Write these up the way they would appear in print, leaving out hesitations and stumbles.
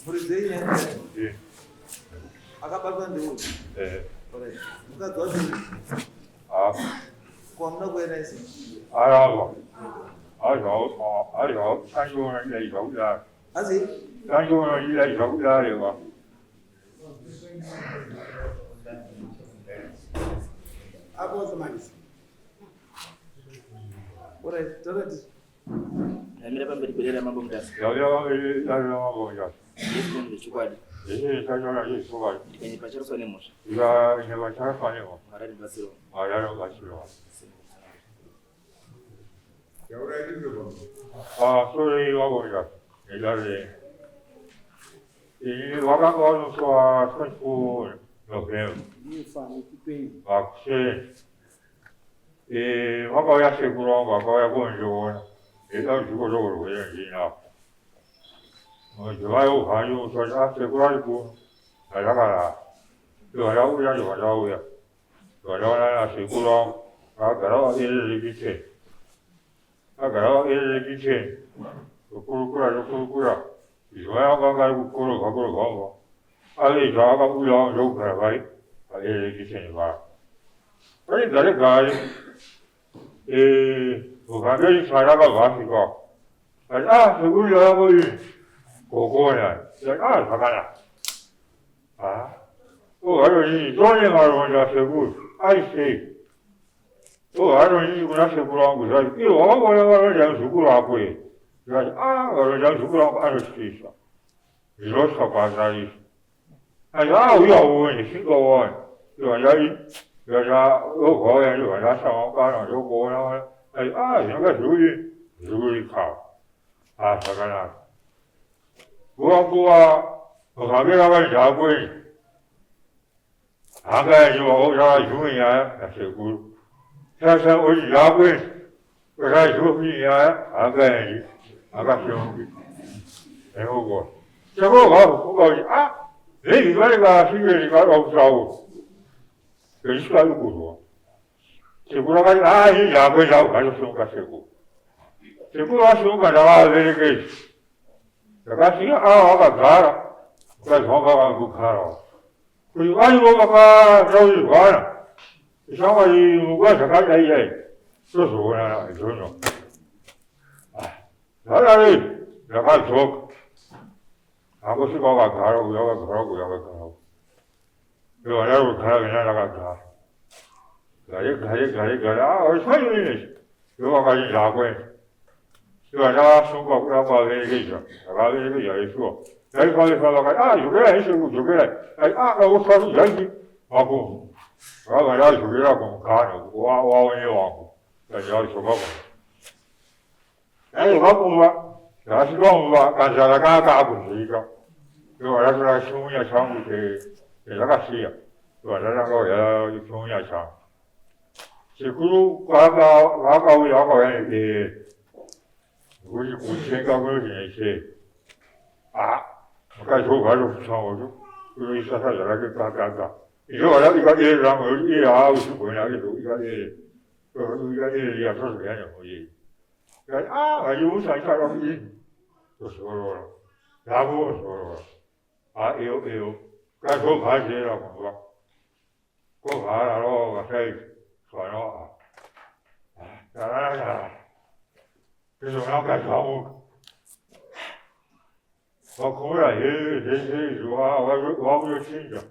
Ulize yeye. Eh. Akapata ndio. Correct. Mkazote. Ah. Kwa mna kueleza. Arawa. Arawa. Tanjona ile sauda. Asi. Tanjona ile sauda lewa. Hapo zamani. Correct. Correct. Mimi hapa mbele mambo mtasi. Ya mambo ya. Yesu nilichukua. Tanjona ile sauda. Nipachara swali moja. Ya inawachara fanya. Maradi basiro. Ayaro basiro. Ya uradi ndio. Sore mambo ya. Ilale. Wakati kwa siku Novemba. Akse. Wako ya seguro, wako ya gonjo. Ita seguro wewe jina. Joayo hayo soja seguro ko. Alagara. Joayo ya joayo ya. Joayo na seguro. Agara ile biche. Agara ile biche. Kukura. Joayo ga kukura. Ali jaga uya jo karabai. Ale biche ni ba. Pero dale gai. Bukandari saraga basiga. Seguro ya voy. Kokoya. Sakana. Aro ni dole maro ya seguro. Ai sei. Aro ni kuna seguro angu sai. Aro ya seguro akwe. Aro ya seguro aro stisa. Rosa pasari. Uya uwe singo wa. Ya sama kana yo ko na. Yanga zuri ka. Sakana. Gua kagera ga jagwe. Aga yo ya yuya seguro. Sasa o jagwe. Ga yuya aga shongi. Ego. Chego ga Ei, vai sigari ga usau. Isso aí guru. Seguro ga ya go ga shonga seguro. Seguro shonga da vele ke. Ga siga ga gara. Ga honga ga gara. Kui ai go ga roi ga. Isama I ga saka dai ai. So na jono. Hala ga jok. Aku sih bawa gara. Yo ada gara kena laga gara. Saya ini. Yo agak jago. Yo ada suka berapa lagi je. Agak lagi ya itu. Dari kalau juga juga. Kalau usah jadi aku. Kalau ada juga aku kan. Wah ini aku. Jadi suka aku. Aku mah. Nasi gomba kan jalan aku sih. Yo ada semuanya sama Lagasia. Ada ya punya sang. Seguro waga ini uji ini. Maka baru sama itu bisa saja lagi kakak. Itu ada ikan orang harus punya itu ikan ya terus ya ini. Ayo saya lagi. Terus orang. Lagu. Iyo. Kalau bahasa orang, kau bahasa orang saya soalnya, itu orang kamu, kau ini juga orang cinta,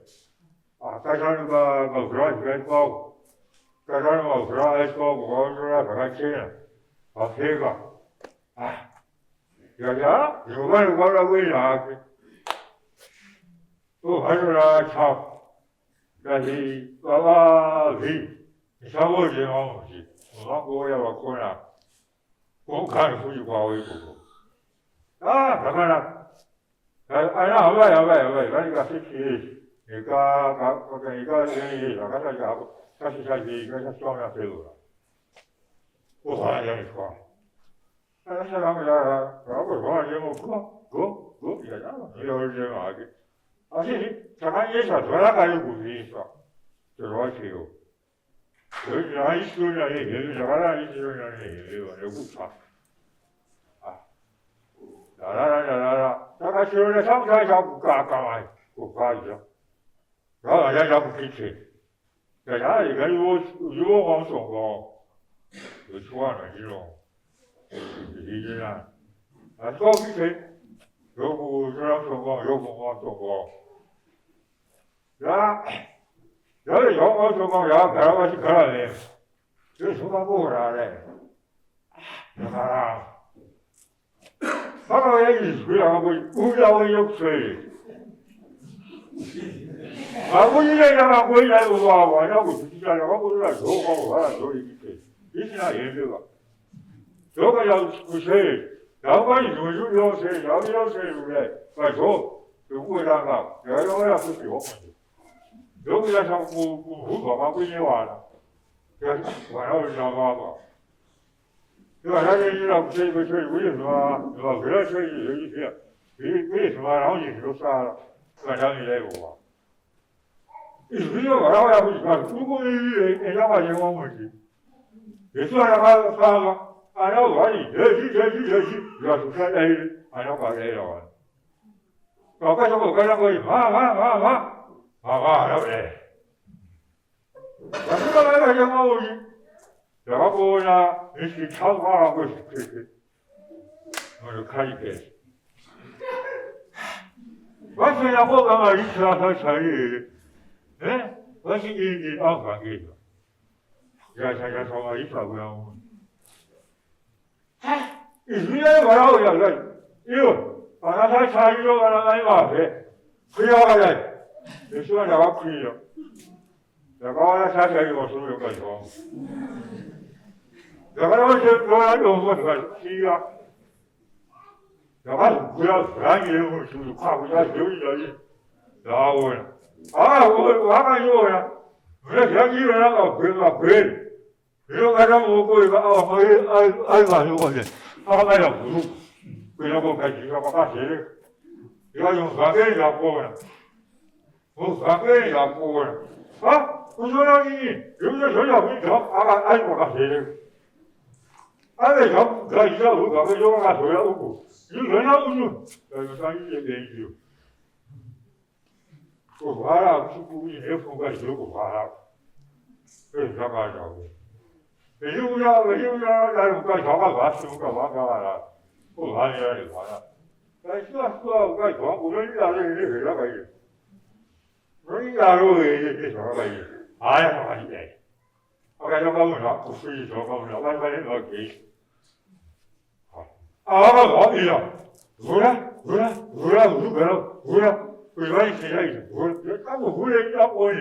kadang beras kau, orang cinta, Afrika, ya, juga lagi. 하늘아 참, 다시 와비, 사고지 마무지, 고야 왔구나, 공간 후지고 하고 있고, 잠깐만, 야봐, 그러니까 시키, 이거 나가서 하고, 다시 이거 쏘면 되고, 하냐 이거, 사람이야, 그거, 이거잖아, 이거 하기. 잠깐 예사 돌아가는 곳이 있어. 들어와세요. 여기 아이스크림이 여기 나가라 아이스크림이 여기 사. 나라라. 大概学了上山下不干来，不干一样，然后人家不给钱，人家一个有往上高，有穿了这种，理解啦，高给钱，有不这样上高，有不往上高，然后要往上高，然后看我是看了的，这什么不啥嘞？你看啦。他那也一岁啊，我要有岁。我一年让我一年都娃娃，要不自家我不知道做好我做一岁，一年也这个，这个要不岁，要不然有岁，要岁出来，快做，就不会让他，要不学嘛，这个要上不搞嘛，不年完了，这晚上上班吧。对吧？人家知道这个事为什么？对吧？为了这一些，为什么然后你就杀了？晚上你来过吧？你说晚上要不干，如果人家把钱往回去，也算让他杀了，按照管理，要是看来，按照把人要完，搞干什么？干什么？要来，我这个来什么东西？然后呢，你去长话会去，我就看一遍。我现在我刚刚一吃他参与，我是你安排给的，想说我一条不要我，你现在我要要来，把他参与了，把他买马费，亏了来，你说让我亏了，然后我参与我所有个说。然后我用我这个机啊，然后不要突然间我就跨不下去了，然后我还有呀，我这天气热了，亏，你看咱我过一个俺妈就过去，他买了葫芦，为了我开机我把写的，要用3个人家过呢，我3个人家过呢，我说让你有点小回调，俺我把写的。俺那上可以上路，可以用俺说了不？有人家不用，上一些研究。我发了，是故意没覆盖就不发了，这是啥干啥的？有呀，咱们干啥干啥，是不干嘛干嘛了？不干也得干了。但是我干啥？我说人家人啥玩意？我人家说这啥玩意？哎呀，他妈的！我感觉我问啥？我自己说我问啥？我人老给。老弟呀，回来，为啥你现在他不回来，人家过你，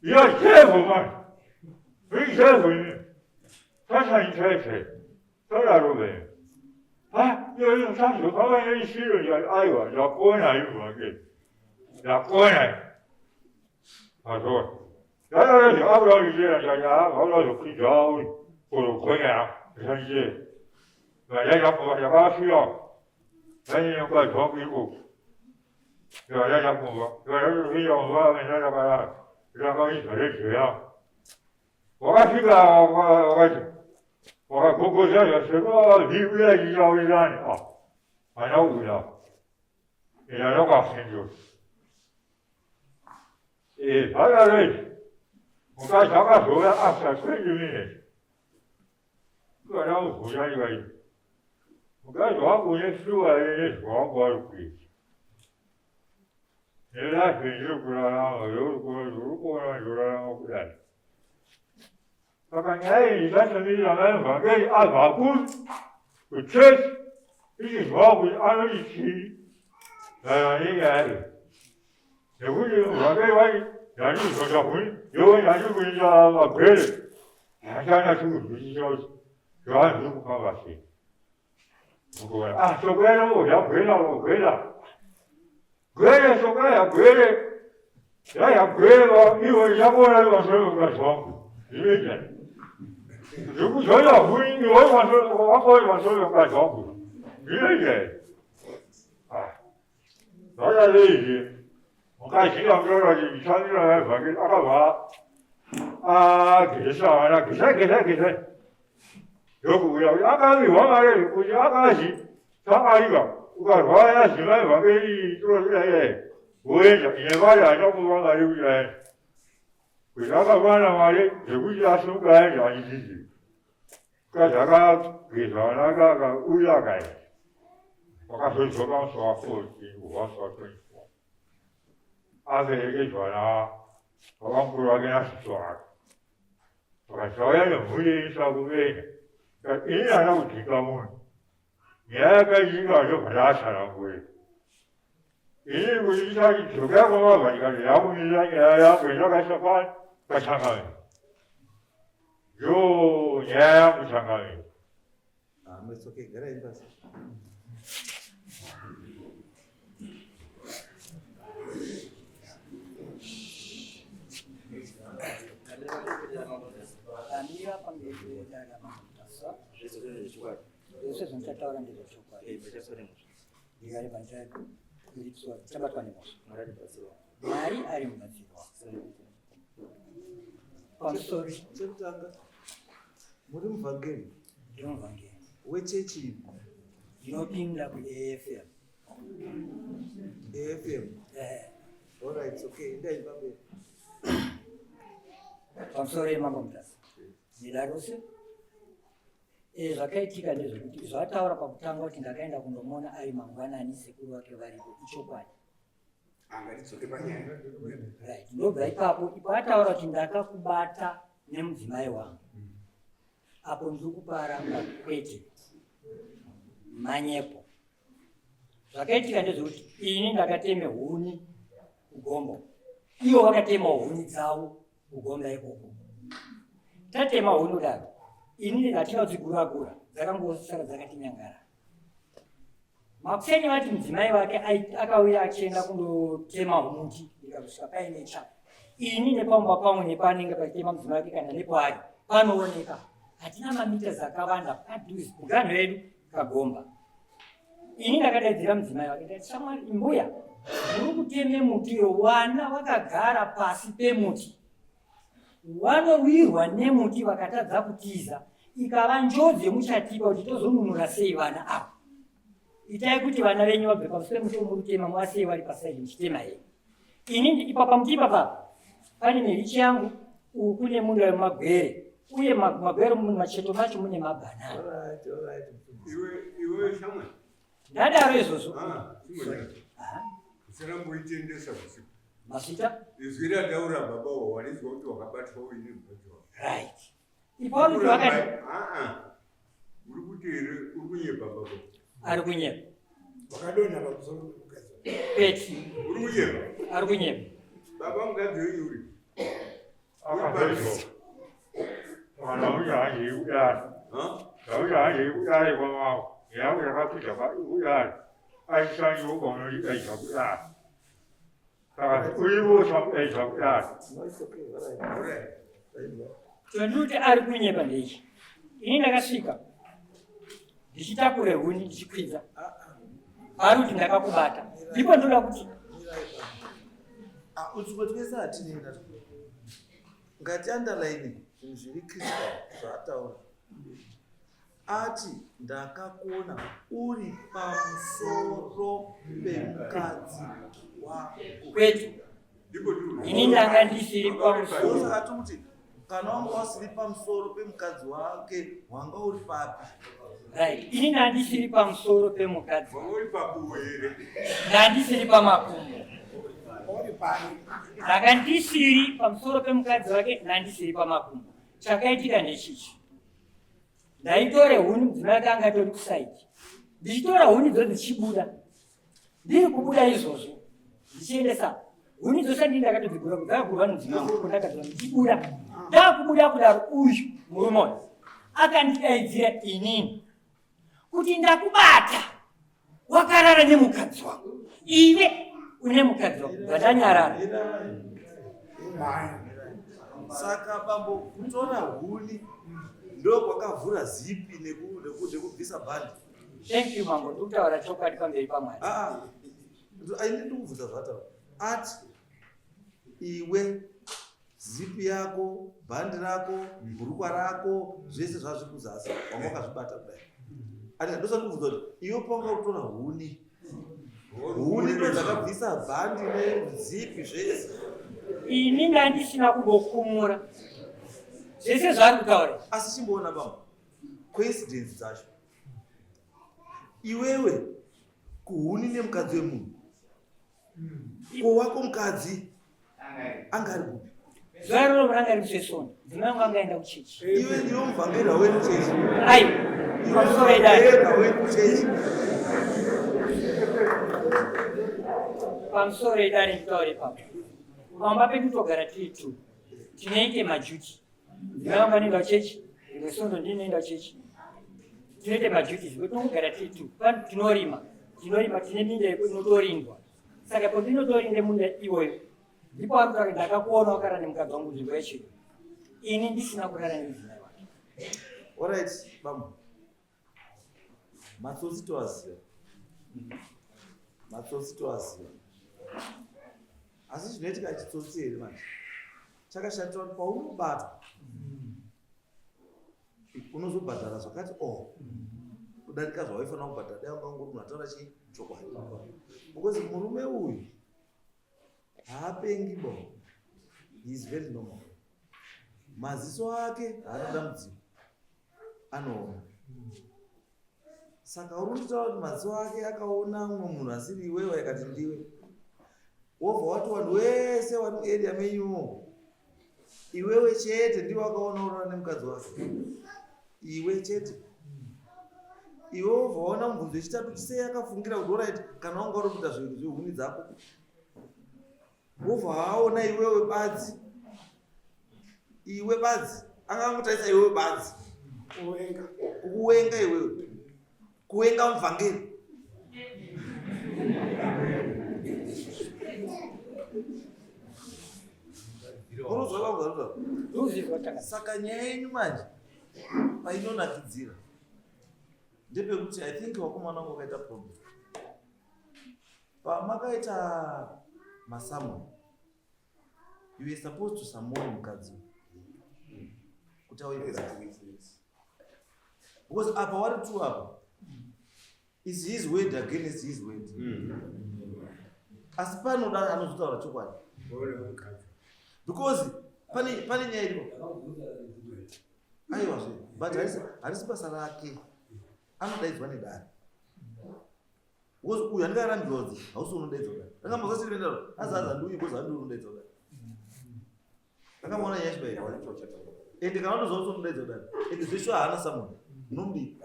你要结婚嘛？没结婚，他想你才他哪都没。要用上手，他们人媳妇要要过来有我给，要过来。他说，要不了一些，要就睡觉，或者回来了，像一些。人家不需要，人家管床给我，人家工作，人家非要我，人家把让我一个人去呀。我去个，我哥家也是个离不了一家为啥呢？俺家屋了，人家要搞研究，他那人，我刚想个说的30岁的人，个人互相一个人。我感觉我也是我也说过的亏，现在平时不让我有让我回来。他看你咱身体上来嘛，给按法滚，就确实，你说会按照一起，应该的。也不是我给我研究说结婚，有研究婚家我亏的，现在是个20小时，主要是不看把戏。不过说白了，我要亏了，亏了，说白了亏了，要亏了，因为要过来我说个床，因为这，如果说要亏，我说个床，因为这，大家这一些，我看新疆这个你像这个反正干嘛，给啥了？给谁？有不要？俺干的，我干的，不是俺干的，上哪一个？ ukarwara zimai vake itoroya woenda ine mari achakuvanga yekuya kuti akavana mari zvekuti asungaenda achidzidzira kazakagezwa naka akauya akaenda wakazodzoka musi wa14 kuhwasi wa24 averekedzwa navamukuru vake nasisi wake vakazauya nemhuri kuvenga ini hana kudhika munhu nyaya yakaitika ndobvataatsanangurira ini kuti ndisati dzoka yakwamabva ndikati yakumirira nyaya yangu yandakaisa pachangameni yo nyaya yangu changameni. It's okay. Get it, basi. Andira pamberi dala mamutasa. Yose zvinchataura ndezvochokwadi. Ndikari panchati kuitwa chabatwa nemhosva. Mwari ari mubatsirwa. Pamusoro Chekutanga. Muri muvhangeri. ndiri muvhangeri. Wechechi. Ndinopinda kuAFM. AFM. All right, it's okay. Ndai pamberi. Pamusoro yemambo mutasa. Ndidarose. Zvakaitika ndezvekuti zvataura pakutanga kuti ndakaenda kundomona ari mangwanani sekuru vake varipo ichokwadi. Angatidzoke panyaya. Right. Ndobva ipapo ataura kuti ndakakubata nemudzimai wangu. Apo ndiri kuparamba kwete manyepo. Zvakaitika ndezvekuti ini ndakateme huni kugombo. Ivo vakatema huni dzavo kugomba ikoko. Tatema huni kudaro. Ini ndatinga kudzigura-gura. Dzakangosara dzakati nyangara. Makuseni vati mudzimai wake akauya achienda kundotema humuti ikasvika paine cha. Ini nepamba pangu nepanenge pachitema mudzimai wake kana nepaari panooneka. Hatina mamita dzakawanda padhuze kuganho yedu kagomba. Ini ndakadaidzira mudzimai wake ndati shamwari imbuya muri kuteme muti uyo vana vakagara pasi pemuti. Vanowirwa nemuti vakatadza kutiza ikava njodzi yemuchatipa kuti tozonunura sei vana ava. Itai kuti vana venyu vabve pamusi pemuti muri kutema mwasei vari pasaidi muchitema henyu. Ini ipapa muti ipapa pane mirichi yangu uku kune munda wemagwere uye magwere macheto macho mune mabhanana. All right. Iwe shamwe. Ndadaro izvozvo. Usaramboitendesa usiku. Masita? Izwi rataura baba walizwa kuti wakabatwa uine mukadzi wako. Right. Ipapo kuti wakati uri kuti here uri kunyepa baba. ari kunyepa. Wakadonha pamusoro pemukadzi wako. Peti. Uri kunyepa. Ari kunyepa. Baba mukadzi wenyu uri. Akazodzoka mwana uyu haangeikudai sauti haangeikudai kwamavo yangu yakapinda kudai aisanyiwo kwaunodidaidza kudai saka ulivo samudaidza kudai. No, it's okay. All right. Tonduti ari kunyepa ndechi. Ini ndakasvika. Ndichitakure huni ndichikwidza. Ari kuti ndakakubata. Ndipo ndoda kuti Utsumbo twese hatine ndati. Ngati underline zvinhu zviri Kristu zvaataura. Ati ndakakuona uri pamusoro pemukadzi wako. kwete. Ini ndanga ndisiri pamusoro. Saka ati kuti kana wanga wasiri pamusoro pemukadzi wake wanga uri papi? Right. Ini ndandisiri pamusoro pemukadzi. Uri pabuwe here. Ndandisiri pamakumbo. Ndanga ndisiri pamusoro pemukadzi wake ndandisiri pamakumbo. Chakaitika ndechichi. Ndaitore huni mudzimai wake anga atori kusaidi. Ndichitora huni dzo dzichibuda. Ndiri kubuda izvozvo. Ndichiendesa huni dzose ndini ndakatodzigura kudzagurwa mudzimai wangu kundakadzira ndichibuda. Ndakubuda kudaro uyu murume uyu akandidaidzira inini kuti ndakubata wakarara nemukadzi wangu. Iwe une mukadzi wangu vandanyarara. Saka bambo kutora huni ndo kwakavhura zipi nekubvisa bhandi. Thank you mambo. Ndikutaura chokwadi pamberi paMwari. Aini ndikubvunza zvataura. Ati iwe zipi yako, bhandi rako, bhurukwa rako, zvese zvazvi kuzasi wanga wakazvibata kudai. Ati ndosati kubvunza kuti iwe panga kutora huni huni ndo dzakabvisa bhandi nezipi zvese. Ini ndandisina kubokumura. Zvese zvari kutaura. Asi chimboona baba. Coincidence dzacho. Iwewe kuhuni nemukadzi wemunhu. Ko wako mukadzi angari kupi? Zvaro ranga risesoni. Ndinanga ngaenda kuchechi. Iwe ndiyo muvhangeri wedu chechi. Ai. Pamusoro edare nditaure papa. Pamba pedu togara tiri tu. Tinoite majuti. Ndinanga nenda kuchechi. Rimwe sondo ndinoenda kuchechi. Tinoite majuti. Tinogara tiri tu. Pano tinorima. Tine minda inotorindwa. Saka pandinotorinde munda iwoyo. Ndipo arikutaura ndakakuona wakara nemukadzi wangu nzvimbo yacho. Ini ndisina kurara nemudzimai wake. Alright, baba. Matsotsi toaziva. Asi zvinoitika chitsotsi here manje. Chakashatira kuti paunobata unozobhadhara zvakati kudarika zvawaifanira kubhadhara. Dai ungangoti unataura chokwadi. Because murume uyu haapengi bo. He is very normal. Maziso ake haana dambudziko. Anoona. Saka urikutaura kuti maziso ake akaona mumwe munhu asiri iwewe yakati ndiwe. Wobva wati vanhu wese vari muarea menyumo. Iwewe chete ndiwe wakaona urara nemukadzi wake. Iwe chete. Iwe wobva waona mubvunzo wechitatu sei akafungira kuti alright kana wanga uri kuita zvinhu zvehuni dzako. Wobva waona iwewe badzi. Iwe badzi. Angangotarisa iwewe badzi. Kuwenga iwewe. Kuwenga muvhangeri. Saka nyaya yenyu manje painonakidzira ndepekuti I think wakomana wangu wakaita problem. Pamakaita masamu, you were supposed to summon mukadzi kuti auye. Because apa wari tu apa is his word against his word. Asi panoda anozotaura chokwadi. Because pane nyaya iripo. Aiwa zve, but harisi basa rake. Anodaidzwa nedare. Because uyu andika arambiwa hausi unodaidzwa dare. Ndakamboza chiri ndaro, azaza ndui because anduri unodaidzwa dare. Ndakamona nyaya chibairo. Ende kana ndozausi unodaidzwa dare. Ende zvesho haana samoni. Nombi.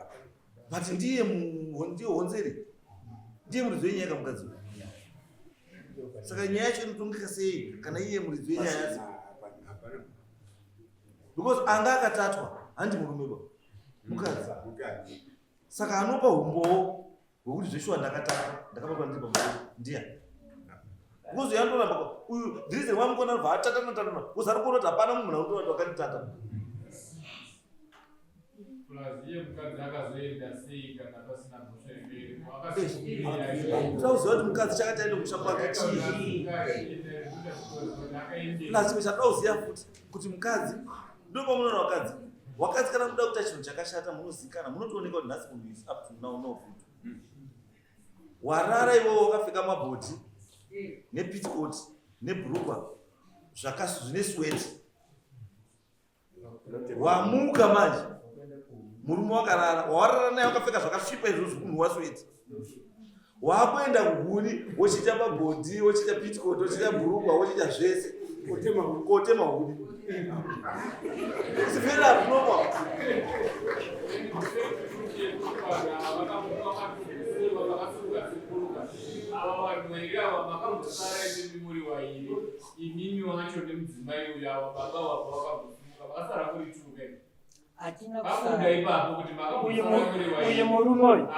But ndiye honzeri. Ndiye muridzi wenyaya kamukadzi. Saka nyaya yacho inotongeka sei kana iye muridzi wenyaya yacho. Because anga akatatwa handi murume ba. Mukadzi. Saka anopa umbowo wekuti zveshuwa ndakatata ndakabatwa ndiri pamusoro ndiye. Because yandoramba uyu ndirize wamukona bva atata natata. Uzari kuona kuti hapana munhu unotoona wakatata. Plaziye mukadzi akazoenda sei kana pasina mhosva imberi. Wakasimudzira. Tauziva kuti mukadzi chakati aenda kusha kwake chii. Lazima chatauziva futi kuti mukadzi ndopamunoona wakadzi. Wakadzi kana muda kuita chinhu chakashata munozikana munotooneka kuti nhasi munhu is up to now no food. Warara iwewe wakapfeka mabhodhi nepitcoat nebhurugwa zvine sweat. Wamuka manje murume wakarara. Warara naye wakapfeka zvakasvipa izvozvo munhu wasweti. Wakuenda kuhuni wochiita mabhodhi wochiita pitcoat wochiita bhurugwa wochiita zvese kotema huni. Sipera abnormal. Atina kusara uye murume uyu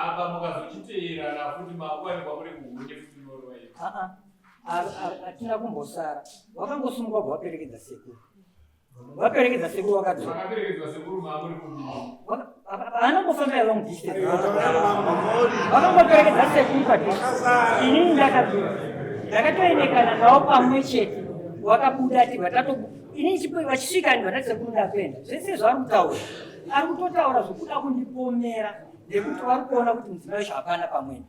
atina kumbosara. Wakangosumuka kubva waperekedza sekuru. Waperekedza sekuru wakadzoka. Anongofamba long distance. Wakangoperekedza sekuru padhuze. Inini ndakatoendekana nawo pamwe chete. Wakabuda ati inini vachisvika ndi vatati sekuru ndapenda. Zvese zvari kutaura. Ari kutotaura zvokuda kundipomera ndekuti vari kuona kuti mudzimai wacho hapana pamweni.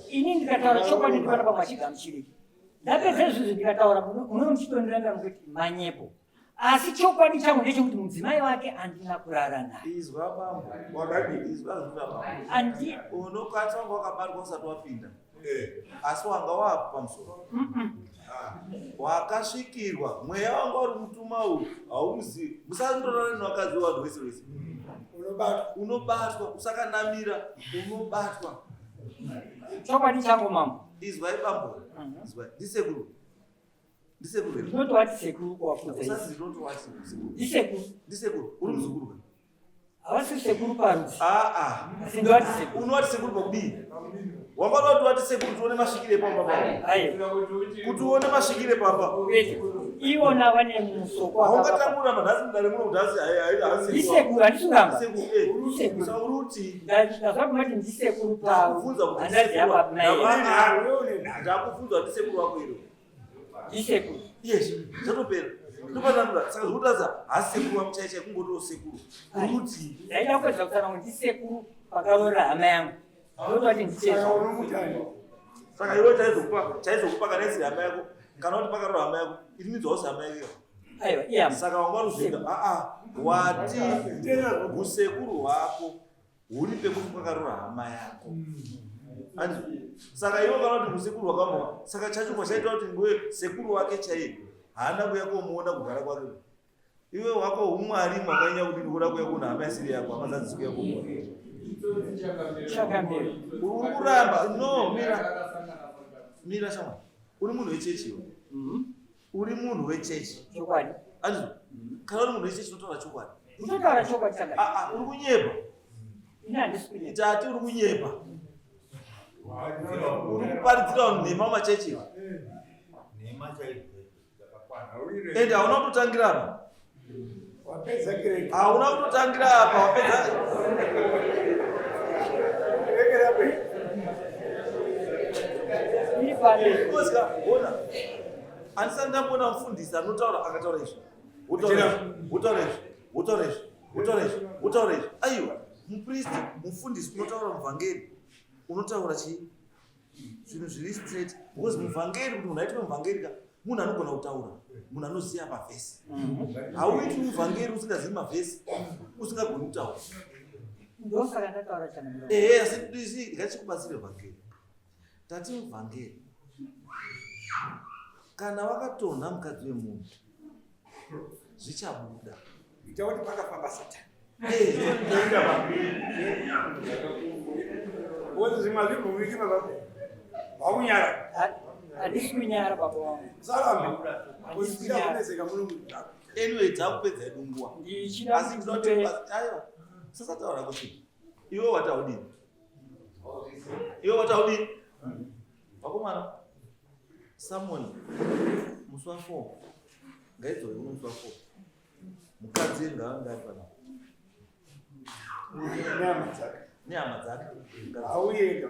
ini ndikataura chokwadi ndipana pamwe achigamuchiriki ndapedza izvozvo ndikataura muno muchitondirambira mukuti manyepo asi chokwadi changu ndechekuti mudzimai wake andina kurara naye. Izwa bambo. Izwa bambo. Andi unokati wanga wakabarwa usati wapinda. Asi wanga wapo pamusoro. Wakasvikirwa mweya wanga uri mutuma uyu hauzivi. Musandorana nevakadzi vanhu vese vese. Unobatwa usakanamira unobatwa. chokwadi changu mama. Izwai bambo. Izwai. Ndisekuru. Ndisekuru. Ndinoti wati sekuru kwafunza. Usasi ndinoti wati sekuru. Ndisekuru. Ndisekuru. Uri muzukuru ka? Havasi sekuru parudzi. Asi ndowati sekuru. Unowati sekuru pakudini? Wangada wati sekuru tuone masvikire pamba pamba. Kuti uone masvikire pamba. Iwona vane musoko wakapa. Haungatambura manhasi mudare muno kuti asi ndisekuru handisungamba. Ndisekuru. Sauruti. Ndazva kumati ndisekuru paru. Handazi yapa naye. Ndakufunza kuti sekuru wako iro. Ndisekuru. Yes. Zvatopera. Ndopanandura saka zvokutaza hasi sekuru wamuchaichai kungotiwo sekuru. Uruti. Ndaida kuedza kutaura kuti ndisekuru pakarora hama yangu. Ndototi ndisekuru. Saka iwe chaizokupa kana isiri hama yako kana kuti pakarora hama yako irimidzawo sehama yako. Aiwa iya. Saka wanga ruzinda wati usekuru hwako huri pekuti pakarora hama yako. Saka iwe kana kuti usekuru hwakamoa saka chachokwa chaita kuti ndiwe sekuru wake chaiye haana kuya komuona kugara kwake. Iwe wako umwari mwakanyanya kuti ndikuda kuya kuna hama isiri yako amazadzisi kuya komuona. Uri kuramba no mira chama uri munhu wechechi iwe. Uri munhu wechechi. Chokwadi. Andizvo kana uri munhu wechechi unotaura chokwadi. Unotaura chokwadi chakadi. Uri kunyepa. Ine handiswiri. Tati uri kunyepa. Uri kuparidzira vanhu nhema mumachechi iwe. Ende hauna kutotangira apa. Hauna kutotangira apa wapedza. Koska bona. Andisati ndambona mufundisi anotaura akataura izvi. Utaura izvi. Aiwa, mupristi, mufundisi unotaura muvhangeri. Unotaura chii? Zvinhu zviri straight. Because muvhangeri kuti munhu aitwe muvhangeri ka munhu anogona kutaura. Munhu anoziva mavhesi. Hauiti muvhangeri usingazivi mavhesi. Usingagoni kutaura. Ndosaka ndataura changu. Asi ndisi ndikachikubatsira vhangeri. Tati muvhangeri. Kana wakatonha mukadzi wemunhu zvichabuda. Itakuti pakafamba Satani. Ndaenda vhangeri. Wote zvimwe zvibhumiki baba. Wakunyara. Handisi kunyara baba wangu. Salambi. Usikuya kunezeka mulungu. Anyway, dzakupedza dunguwa. Ndichida Asi ndinoti aiwa. Sasa taura kuti iwe wataudini? Wakomana. Samuel musi wa4 ngaidzo musi wa4 mukadzi ngavanga ari pana nyama dzake auyenga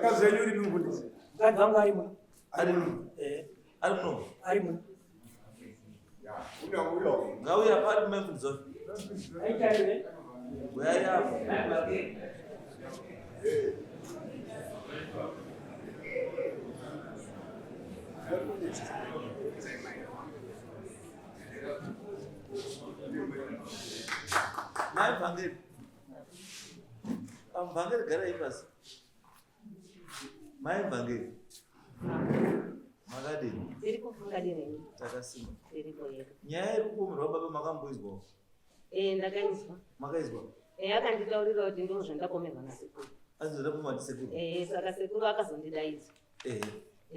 kazenyu uri mufundisi mukadzi wangu ari muno. Ari muno ngauya pari mumefundisa Aitarire. uyaya apa mai vhangeri vhangeri garai pasi mai vhangeri makadini iri kufungadini takasima iripo yedu nyaya iri kupomerwa baba makamboizwawo ndakaizwa makaizwa akanditaurira kuti ndo zvandapomerwa nasekuru azindodapoma ndisekuru saka sekuru akazondidaidza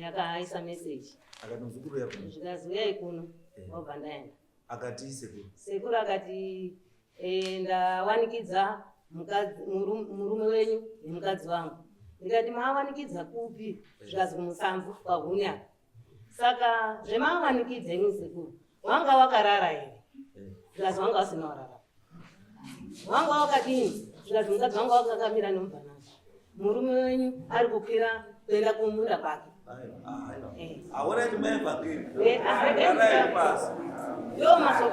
akaisa meseji akati muzukuru yapo zvikazi uyai kuno wabva ndaenda akati sekuru akati ndawanikidza murume wenyu nemukadzi wangu. Ndikati maawanikidza kupi? Zvikazi kumusamvu kwahuni apa. Saka zvemaawanikidza imi sekuru wanga wakarara here? Zvikazi wanga wasina warara. Wanga wakadini? Zvikazi mukadzi wanga wakakamira nemubhanana. Murume wenyu ari kukwira kuenda kumunda kwake. Ahora ni mai vhangeri. Garai pasi. Yo maso.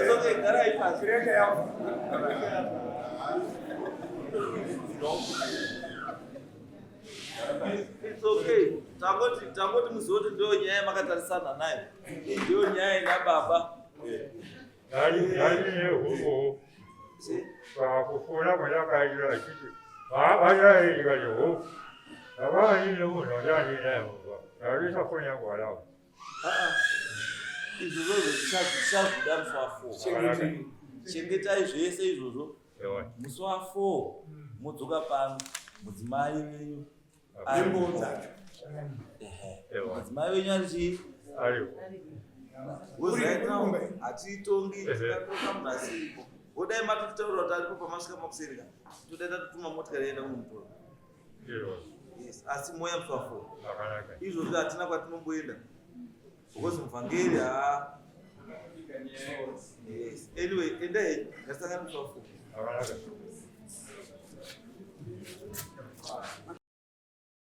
Izoke garai pasi. Kireke yao. it's okay. Tangoti muzoti ndio nyaya makatarisana nayo. Ndio nyaya ina baba. Nani huko. Kwa kufuna kwa kaida kitu. Baya hiyo. Baba hii leo ndo yani leo. Alisa kufanya kwa lao. Izvozvo zvichakuda musi wa4 chengetai zvese izvozvo musi wa4 mudzoka pano mudzimai wenyu mudzimai wenyu ari chii hatiitongi tikatoka munhu asiripo odai matokutaura kuti aripo pamasvika makuseri todai tatotuma motikari yaenda kumutora asi moya musi wa4 izvozvo hatina kwatinomboenda because mvhangeri yes. Anyway, endai ngasangana musi wa4